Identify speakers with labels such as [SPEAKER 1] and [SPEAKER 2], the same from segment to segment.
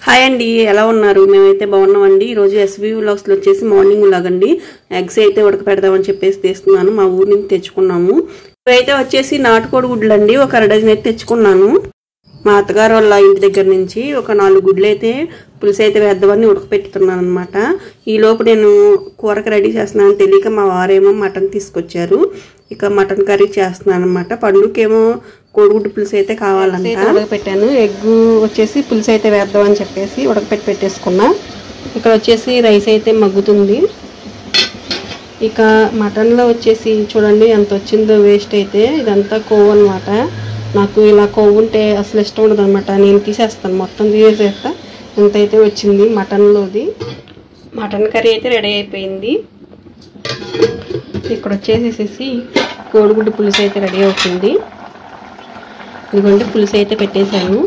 [SPEAKER 1] Hi అండి, ఎలా ఉన్నారు? మేమైతే బాగున్నామండి. ఈరోజు ఎస్బీ వ్లాగ్స్లో వచ్చేసి మార్నింగ్ వ్లాగ్ అండి. ఎగ్స్ అయితే ఉడకపెడదామని చెప్పేసి తీస్తున్నాను. మా ఊరి నుంచి తెచ్చుకున్నాము. ఇవైతే వచ్చేసి నాటుకోడి గుడ్లు అండి. ఒక 1 డజన్ అయితే తెచ్చుకున్నాను మా అత్తగారు వాళ్ళ ఇంటి దగ్గర నుంచి. ఒక 4 గుడ్లు అయితే పులుసు అయితే వేద్దామని ఉడకపెట్టుతున్నాను అనమాట. ఈ లోపు నేను కూరకు రెడీ చేస్తున్నాను తెలియక మా వారేమో మటన్ తీసుకొచ్చారు. ఇక మటన్ కర్రీ చేస్తున్నాను అనమాట. పండుకేమో కోడిగుడ్డు పులుసు అయితే కావాలంట. ఉడకపెట్టాను. ఎగ్ వచ్చేసి పులుసు అయితే వేద్దామని చెప్పేసి పెట్టేసుకున్నా. ఇక్కడ వచ్చేసి రైస్ అయితే మగ్గుతుంది. ఇక మటన్లో వచ్చేసి చూడండి ఎంత వచ్చిందో వేస్ట్ అయితే. ఇదంతా కొవ్వు అనమాట. నాకు ఇలా కొవ్వు ఉంటే అసలు ఇష్టం ఉండదు అనమాట. నేను తీసేస్తాను, మొత్తం తీసేస్తా. ఎంతైతే వచ్చింది మటన్లోది. మటన్ కర్రీ అయితే రెడీ అయిపోయింది. ఇక్కడ వచ్చేసేసి కోడిగుడ్డు పులుసు అయితే రెడీ అవుతుంది. ఇదిగోండి పులుసు అయితే పెట్టేశాను.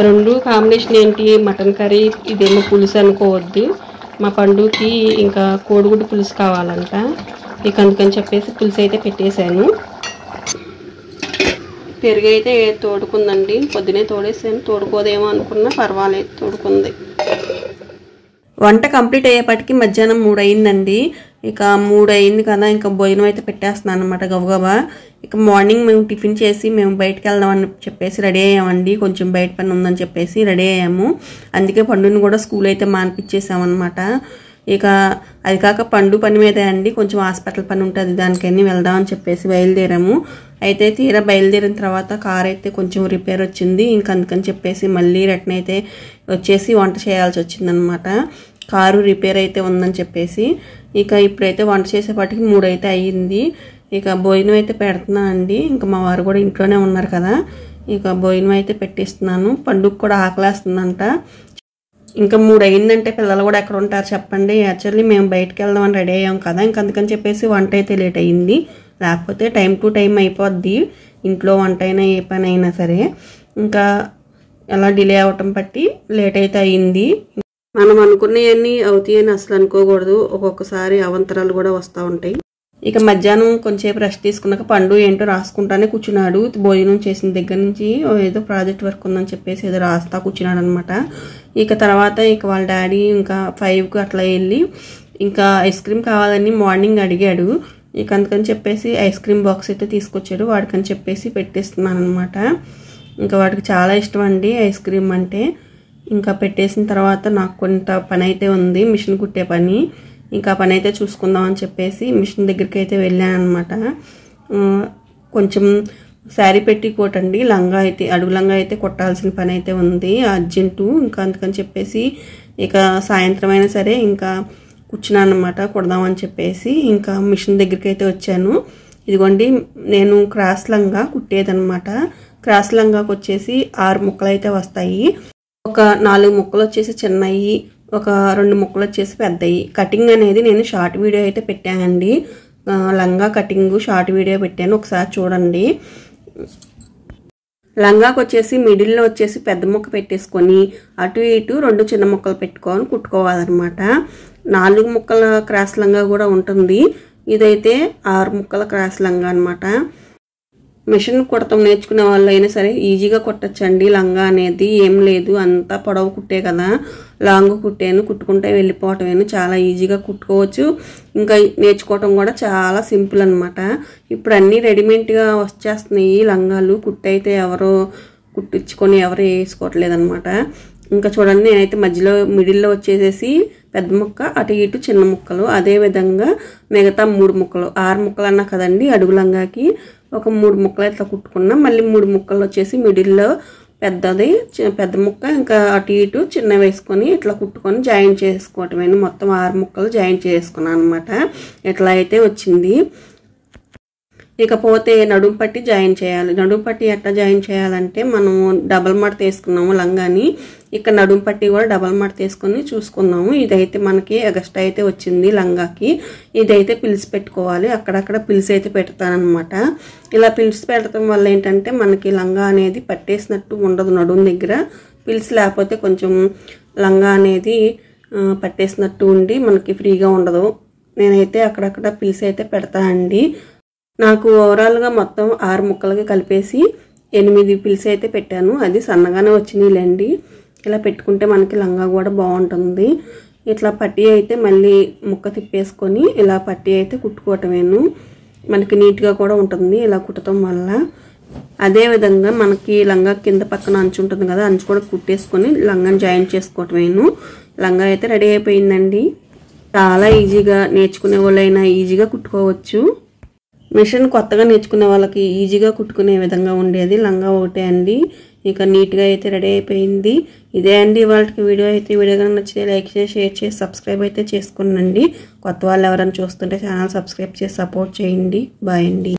[SPEAKER 1] 2 కాంబినేషన్ ఏంటి, మటన్ కర్రీ, ఇదేమో పులుసు అనుకోవద్దు. మా పండుకి ఇంకా కోడిగుడ్డు పులుసు కావాలంట. ఇక అందుకని చెప్పేసి పులుసు అయితే పెట్టేశాను. పెరుగు అయితే తోడుకుందండి. పొద్దునే తోడేసాను. తోడుకోదేమో అనుకున్నా, పర్వాలేదు తోడుకుంది. వంట కంప్లీట్ అయ్యేపటికి మధ్యాహ్నం 3 అయిందండి. ఇక 3 అయింది కదా, ఇంకా భోజనం అయితే పెట్టేస్తున్నాను అనమాట గబగబా. ఇక మార్నింగ్ మేము టిఫిన్ చేసి మేము బయటకు వెళ్దామని చెప్పేసి రెడీ అయ్యామండి. కొంచెం బయట పని ఉందని చెప్పేసి రెడీ అయ్యాము. అందుకే పండుని కూడా స్కూల్ అయితే మానిపించేసామన్నమాట. ఇక అది కాక పండు పని మీదే అండి, కొంచెం హాస్పిటల్ పని ఉంటుంది, దానికన్నీ వెళ్దామని చెప్పేసి బయలుదేరాము. అయితే తీరా బయలుదేరిన తర్వాత కార్ అయితే కొంచెం రిపేర్ వచ్చింది. ఇంక అందుకని చెప్పేసి మళ్ళీ రిటర్న్ అయితే వచ్చేసి వంట చేయాల్సి వచ్చిందనమాట. కారు రిపేర్ అయితే ఉందని చెప్పేసి. ఇక ఇప్పుడైతే వంట చేసేపాటికి 3 అయితే అయ్యింది. ఇక భోజనం అయితే పెడుతున్నాను అండి. ఇంకా మా వారు కూడా ఇంట్లోనే ఉన్నారు కదా, ఇక భోజనం అయితే పెట్టిస్తున్నాను. పండుగ కూడా ఆకలేస్తుందంట. ఇంకా 3 అయిందంటే పిల్లలు కూడా ఎక్కడ ఉంటారు చెప్పండి. యాక్చువల్లీ మేము బయటకు వెళ్దామని రెడీ అయ్యాం కదా, ఇంక అందుకని చెప్పేసి వంట అయితే లేట్ అయ్యింది. లేకపోతే టైం టు టైం అయిపోద్ది ఇంట్లో వంట అయినా ఏ పని అయినా సరే. ఇంకా అలా డిలే అవ్వటం బట్టి లేట్ అయితే అయ్యింది. మనం అనుకున్నవన్నీ అవుతాయి అని అసలు అనుకోకూడదు. ఒక్కొక్కసారి అవంతరాలు కూడా వస్తూ ఉంటాయి. ఇక మధ్యాహ్నం కొంచెంసేపు రెస్ట్ తీసుకున్నాక పండు ఏంటో రాసుకుంటానే కూర్చున్నాడు. భోజనం చేసిన దగ్గర నుంచి ఏదో ప్రాజెక్ట్ వర్క్ ఉందని చెప్పేసి ఏదో రాస్తా కూర్చున్నాడు అనమాట. ఇక తర్వాత ఇక వాళ్ళ డాడీ ఇంకా 5కి అట్లా వెళ్ళి ఇంకా ఐస్ క్రీమ్ కావాలని మార్నింగ్ అడిగాడు. ఇక అందుకని చెప్పేసి ఐస్ క్రీమ్ బాక్స్ అయితే తీసుకొచ్చాడు. వాడికని చెప్పేసి పెట్టేస్తున్నాను అనమాట. ఇంకా వాడికి చాలా ఇష్టం అండి ఐస్ క్రీమ్ అంటే. ఇంకా పెట్టేసిన తర్వాత నాకు కొంత పని అయితే ఉంది, మిషన్ కుట్టే పని. ఇంకా పని అయితే చూసుకుందామని చెప్పేసి మిషన్ దగ్గరికి అయితే వెళ్ళాను అనమాట. కొంచెం శారీ పెట్టి కోటండి లంగా అయితే, అడుగు లంగా అయితే కొట్టాల్సిన పని అయితే ఉంది అర్జెంటు. ఇంకా అందుకని చెప్పేసి ఇక సాయంత్రం అయినా సరే ఇంకా కూర్చున్నాను అనమాట కుడదామని చెప్పేసి. ఇంకా మిషన్ దగ్గరికి అయితే వచ్చాను. ఇదిగోండి నేను క్రాస్ లంగా కుట్టేదనమాట. క్రాస్ లంగాకి వచ్చేసి 6 ముక్కలు అయితే వస్తాయి. ఒక 4 ముక్కలు వచ్చేసి చిన్నవి, ఒక 2 ముక్కలు వచ్చేసి పెద్దవి. కటింగ్ అనేది నేను షార్ట్ వీడియో అయితే పెట్టానండి. లంగా కటింగ్ షార్ట్ వీడియో పెట్టాను, ఒకసారి చూడండి. లంగాకి వచ్చేసి మిడిల్లో వచ్చేసి పెద్ద ముక్క పెట్టేసుకొని అటు ఇటు 2 చిన్న ముక్కలు పెట్టుకొని కుట్టుకోవాలన్నమాట. 4 ముక్కల క్రాస్ లంగా కూడా ఉంటుంది. ఇదైతే 6 ముక్కల క్రాస్ లంగా అనమాట. మిషన్ కుడతాం నేర్చుకునే వాళ్ళు అయినా సరే ఈజీగా కుట్టచ్చండి. లంగా అనేది ఏం లేదు, అంతా పొడవు కుట్టే కదా, లాంగ్ కుట్టాను, కుట్టుకుంటే వెళ్ళిపోవటమేను. చాలా ఈజీగా కుట్టుకోవచ్చు. ఇంకా నేర్చుకోవటం కూడా చాలా సింపుల్ అనమాట. ఇప్పుడు అన్నీ రెడీమేడ్గా వచ్చేస్తున్నాయి లంగాలు. కుట్టయితే ఎవరో కుట్టించుకొని ఎవరు వేసుకోవట్లేదు అనమాట. ఇంకా చూడండి నేనైతే మధ్యలో మిడిల్లో వచ్చేసేసి పెద్ద ముక్క, అటు ఇటు చిన్న ముక్కలు, అదేవిధంగా మిగతా 3 ముక్కలు, 6 ముక్కలు అన్నా కదండి అడుగు లంగాకి, ఒక 3 ముక్కలు ఇట్లా కుట్టుకున్నాం. మళ్ళీ 3 ముక్కలు వచ్చేసి మిడిల్లో పెద్ద ముక్క, ఇంకా అటు ఇటు చిన్న వేసుకొని ఇట్లా కుట్టుకొని జాయింట్ చేసుకోవటమే. మొత్తం 6 ముక్కలు జాయింట్ చేసుకున్నాను అనమాట. ఇట్లా అయితే వచ్చింది. ఇకపోతే నడుం పట్టి జాయిన్ చేయాలి. నడుం పట్టి ఎట్లా జాయిన్ చేయాలంటే మనం డబల్ మడత వేసుకున్నాము లంగాని, ఇక్కడ నడుం పట్టి కూడా డబల్ మడత వేసుకొని చూసుకున్నాము. ఇదైతే మనకి ఎగస్ట్రా అయితే వచ్చింది లంగాకి. ఇదైతే పిలిచి పెట్టుకోవాలి. అక్కడక్కడ పిలిచి అయితే పెడతానమాట. ఇలా పిలిచి పెట్టడం వల్ల ఏంటంటే మనకి లంగా అనేది పట్టేసినట్టు ఉండదు. నడుం దగ్గర పిలిచి లేకపోతే కొంచెం లంగా అనేది పట్టేసినట్టు ఉండి మనకి ఫ్రీగా ఉండదు. నేనైతే అక్కడక్కడ పిలిచి అయితే పెడతానండి. నాకు ఓవరాల్గా మొత్తం 6 ముక్కలకి కలిపేసి 8 పిల్స్ అయితే పెట్టాను. అది సన్నగానే వచ్చినాయిలేండి. ఇలా పెట్టుకుంటే మనకి లంగా కూడా బాగుంటుంది. ఇట్లా పట్టీ అయితే మళ్ళీ ముక్క తిప్పేసుకొని ఇలా పట్టీ అయితే కుట్టుకోవటమేను. మనకి నీట్గా కూడా ఉంటుంది ఇలా కుట్టడం వల్ల. అదేవిధంగా మనకి లంగా కింద పక్కన అంచు ఉంటుంది కదా, అంచు కూడా కుట్టేసుకొని లంగాని జాయింట్ చేసుకోవటమేను. లంగా అయితే రెడీ అయిపోయిందండి. చాలా ఈజీగా నేర్చుకునే వాళ్ళైనా ఈజీగా కుట్టుకోవచ్చు. మిషన్ కొత్తగా నేర్చుకునే వాళ్ళకి ఈజీగా కుట్టుకునే విధంగా ఉండేది లంగా ఒకటే అండి. ఇక నీట్గా అయితే రెడీ అయిపోయింది. ఇదే అండి వాళ్ళకి వీడియో అయితే. వీడియో కనుక నచ్చితే లైక్ చేసి షేర్ చేసి సబ్స్క్రైబ్ అయితే చేసుకోండి. కొత్త వాళ్ళు ఎవరైనా చూస్తుంటే ఛానల్ సబ్స్క్రైబ్ చేసి సపోర్ట్ చేయండి. బాయ్ అండి.